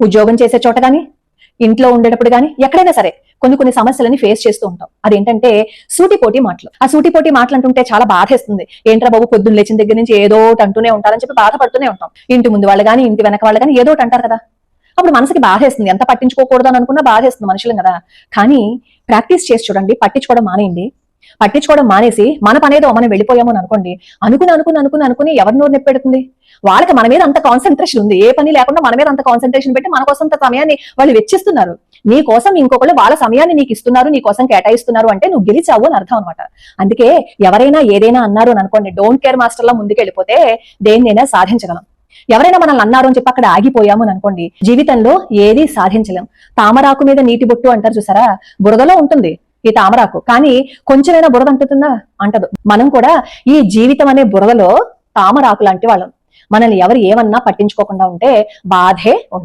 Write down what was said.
ఉద్యోగం చేసే చోట గాని, ఇంట్లో ఉండేటప్పుడు గాని, ఎక్కడైనా సరే కొన్ని సమస్యలని ఫేస్ చేస్తూ ఉంటాం. అదేంటంటే సూటిపోటి మాటలు. ఆ సూటిపోటి మాటలు అంటుంటే చాలా బాధేస్తుంది. ఏంట్రా బాబు పొద్దున్న లేచిన దగ్గర నుంచి ఏదో ఒకటి అంటూనే ఉంటారని చెప్పి బాధపడుతూనే ఉంటాం. ఇంటి ముందు వాళ్ళు గాని, ఇంటి వెనక వాళ్ళు గాని ఏదో ఒకటి అంటారు కదా. అప్పుడు మనసుకి బాధేస్తుంది. ఎంత పట్టించుకోకూడదు అని అనుకున్నా బాధేస్తుంది మనుషులు కదా. కానీ ప్రాక్టీస్ చేసి చూడండి, పట్టించుకోవడం మానేయండి. పట్టించుకోవడం మానేసి మన పనేదో మనం వెళ్ళిపోయాము అని అనుకోండి, అనుకుని ఎవరి నోరు నొప్పెడుతుంది? వాళ్ళకి మన మీద అంత కాన్సన్ట్రేషన్ ఉంది. ఏ పని లేకుండా మన మీద అంత కాన్సన్ట్రేషన్ పెట్టి మన కోసం సమయాన్ని వాళ్ళు వెచ్చిస్తున్నారు. నీ కోసం ఇంకొకళ్ళు వాళ్ళ సమయాన్ని నీకు ఇస్తున్నారు, నీ కోసం కేటాయిస్తున్నారు అంటే నువ్వు గెలిచావు అని అర్థం అనమాట. అందుకే ఎవరైనా ఏదైనా అన్నారు అని అనుకోండి, డోంట్ కేర్ మాస్టర్ లా ముందుకు వెళ్ళిపోతే దేన్నైనా సాధించగలం. ఎవరైనా మనల్ని అన్నారు అని చెప్పి అక్కడ ఆగిపోయాము అని అనుకోండి, జీవితంలో ఏది సాధించలేం. తామరాకు మీద నీటి బొట్టు అంటారు చూసారా, బురదలో ఉంటుంది ఈ తామరాకు, కానీ కొంచెమైనా బురద అంటుతుందా? అంటదు. మనం కూడా ఈ జీవితం అనే బురదలో తామరాకు లాంటి వాళ్ళం. మనల్ని ఎవరు ఏమన్నా పట్టించుకోకుండా ఉంటే బాధే ఉంటుంది.